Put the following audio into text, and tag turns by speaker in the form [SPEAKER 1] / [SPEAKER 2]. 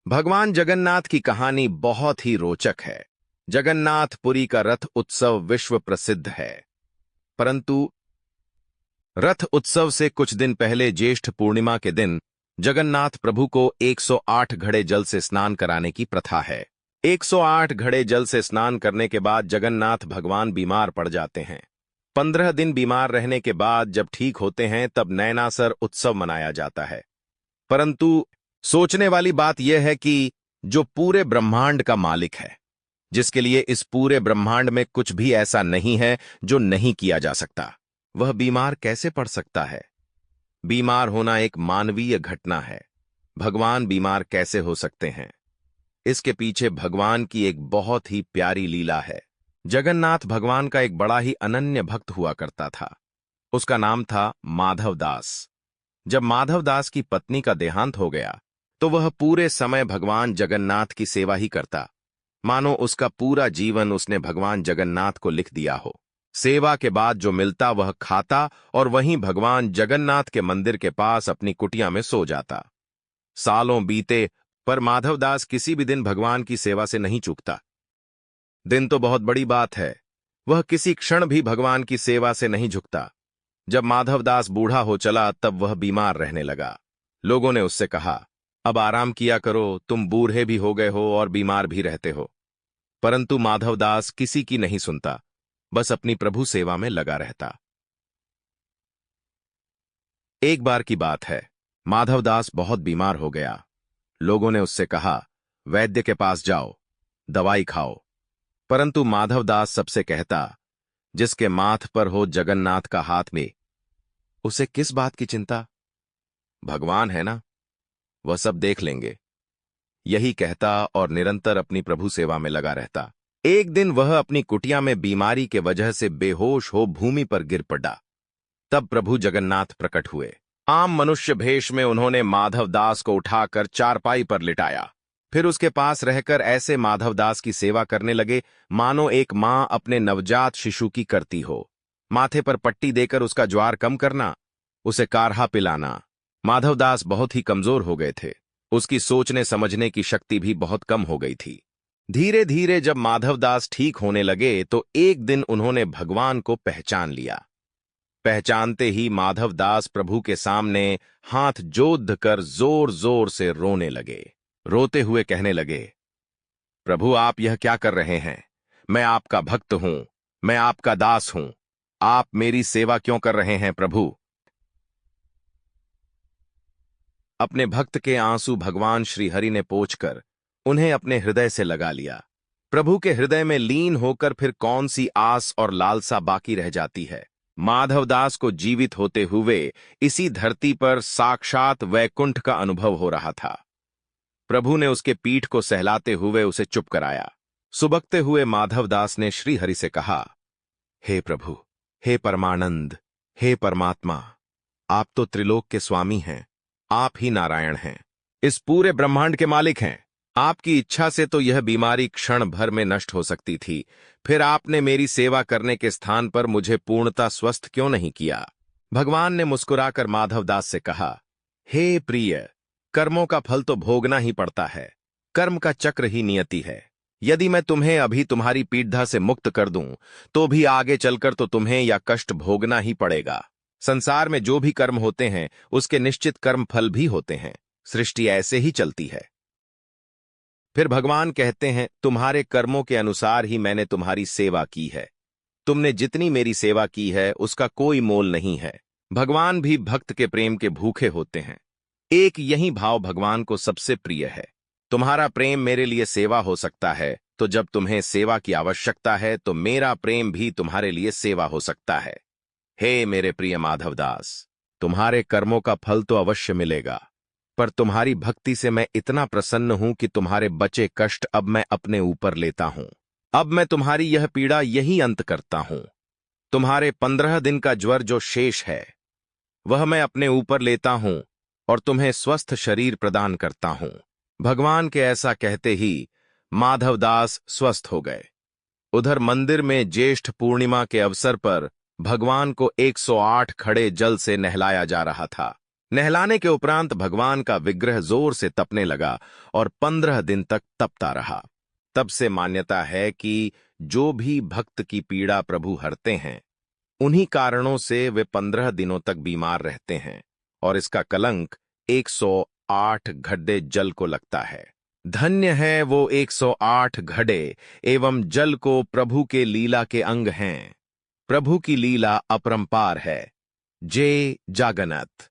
[SPEAKER 1] भगवान जगन्नाथ की कहानी बहुत ही रोचक है। जगन्नाथपुरी का रथ उत्सव विश्व प्रसिद्ध है। परंतु रथ उत्सव से कुछ दिन पहले ज्येष्ठ पूर्णिमा के दिन जगन्नाथ प्रभु को 108 घड़े जल से स्नान कराने की प्रथा है। 108 घड़े जल से स्नान करने के बाद जगन्नाथ भगवान बीमार पड़ जाते हैं। 15 दिन बीमार रहने के बाद जब ठीक होते हैं तब नैनासर उत्सव मनाया जाता है। परंतु सोचने वाली बात यह है कि जो पूरे ब्रह्मांड का मालिक है, जिसके लिए इस पूरे ब्रह्मांड में कुछ भी ऐसा नहीं है जो नहीं किया जा सकता, वह बीमार कैसे पड़ सकता है? बीमार होना एक मानवीय घटना है। भगवान बीमार कैसे हो सकते हैं? इसके पीछे भगवान की एक बहुत ही प्यारी लीला है। जगन्नाथ भगवान का एक बड़ा ही अनन्य भक्त हुआ करता था। उसका नाम था माधव दास। जब माधव दास की पत्नी का देहांत हो गया तो वह पूरे समय भगवान जगन्नाथ की सेवा ही करता, मानो उसका पूरा जीवन उसने भगवान जगन्नाथ को लिख दिया हो। सेवा के बाद जो मिलता वह खाता और वहीं भगवान जगन्नाथ के मंदिर के पास अपनी कुटिया में सो जाता। सालों बीते पर माधवदास किसी भी दिन भगवान की सेवा से नहीं चूकता। दिन तो बहुत बड़ी बात है, वह किसी क्षण भी भगवान की सेवा से नहीं झुकता। जब माधवदास बूढ़ा हो चला तब वह बीमार रहने लगा। लोगों ने उससे कहा, अब आराम किया करो, तुम बूढ़े भी हो गए हो और बीमार भी रहते हो। परंतु माधवदास किसी की नहीं सुनता, बस अपनी प्रभु सेवा में लगा रहता। एक बार की बात है, माधवदास बहुत बीमार हो गया। लोगों ने उससे कहा, वैद्य के पास जाओ, दवाई खाओ। परंतु माधवदास सबसे कहता, जिसके माथ पर हो जगन्नाथ का हाथ में, उसे किस बात की चिंता? भगवान है ना, वह सब देख लेंगे। यही कहता और निरंतर अपनी प्रभु सेवा में लगा रहता। एक दिन वह अपनी कुटिया में बीमारी के वजह से बेहोश हो भूमि पर गिर पड़ा। तब प्रभु जगन्नाथ प्रकट हुए। आम मनुष्य भेष में उन्होंने माधवदास को उठाकर चारपाई पर लिटाया। फिर उसके पास रहकर ऐसे माधवदास की सेवा करने लगे मानो एक मां अपने नवजात शिशु की करती हो। माथे पर पट्टी देकर उसका ज्वार कम करना, उसे काढ़ा पिलाना। माधवदास बहुत ही कमजोर हो गए थे। उसकी सोचने समझने की शक्ति भी बहुत कम हो गई थी। धीरे धीरे जब माधवदास ठीक होने लगे तो एक दिन उन्होंने भगवान को पहचान लिया। पहचानते ही माधवदास प्रभु के सामने हाथ जोड़ कर जोर जोर से रोने लगे। रोते हुए कहने लगे, प्रभु आप यह क्या कर रहे हैं? मैं आपका भक्त हूं, मैं आपका दास हूं। आप मेरी सेवा क्यों कर रहे हैं प्रभु? अपने भक्त के आंसू भगवान श्री हरि ने पोंछकर उन्हें अपने हृदय से लगा लिया। प्रभु के हृदय में लीन होकर फिर कौन सी आस और लालसा बाकी रह जाती है? माधवदास को जीवित होते हुए इसी धरती पर साक्षात वैकुंठ का अनुभव हो रहा था। प्रभु ने उसके पीठ को सहलाते हुए उसे चुप कराया। सुबकते हुए माधवदास ने श्री हरि से कहा, हे प्रभु, हे परमानंद, हे परमात्मा, आप तो त्रिलोक के स्वामी हैं, आप ही नारायण हैं, इस पूरे ब्रह्मांड के मालिक हैं। आपकी इच्छा से तो यह बीमारी क्षण भर में नष्ट हो सकती थी, फिर आपने मेरी सेवा करने के स्थान पर मुझे पूर्णतः स्वस्थ क्यों नहीं किया? भगवान ने मुस्कुराकर माधवदास से कहा, हे प्रिय, कर्मों का फल तो भोगना ही पड़ता है। कर्म का चक्र ही नियति है। यदि मैं तुम्हें अभी तुम्हारी पीड़ा से मुक्त कर दूं तो भी आगे चलकर तो तुम्हें या कष्ट भोगना ही पड़ेगा। संसार में जो भी कर्म होते हैं उसके निश्चित कर्म फल भी होते हैं। सृष्टि ऐसे ही चलती है। फिर भगवान कहते हैं, तुम्हारे कर्मों के अनुसार ही मैंने तुम्हारी सेवा की है। तुमने जितनी मेरी सेवा की है उसका कोई मोल नहीं है। भगवान भी भक्त के प्रेम के भूखे होते हैं। एक यही भाव भगवान को सबसे प्रिय है। तुम्हारा प्रेम मेरे लिए सेवा हो सकता है, तो जब तुम्हें सेवा की आवश्यकता है तो मेरा प्रेम भी तुम्हारे लिए सेवा हो सकता है। हे मेरे प्रिय माधवदास, तुम्हारे कर्मों का फल तो अवश्य मिलेगा, पर तुम्हारी भक्ति से मैं इतना प्रसन्न हूं कि तुम्हारे बचे कष्ट अब मैं अपने ऊपर लेता हूं। अब मैं तुम्हारी यह पीड़ा यही अंत करता हूं। तुम्हारे 15 दिन का ज्वर जो शेष है वह मैं अपने ऊपर लेता हूं और तुम्हें स्वस्थ शरीर प्रदान करता हूं। भगवान के ऐसा कहते ही माधवदास स्वस्थ हो गए। उधर मंदिर में ज्येष्ठ पूर्णिमा के अवसर पर भगवान को 108 खड़े जल से नहलाया जा रहा था। नहलाने के उपरांत भगवान का विग्रह जोर से तपने लगा और 15 दिन तक तपता रहा। तब से मान्यता है कि जो भी भक्त की पीड़ा प्रभु हरते हैं, उन्हीं कारणों से वे 15 दिनों तक बीमार रहते हैं और इसका कलंक 108 घड़े जल को लगता है। धन्य है वो 108 घड़े एवं जल को प्रभु के लीला के अंग हैं। प्रभु की लीला अपरंपार है। जय जागन्नाथ।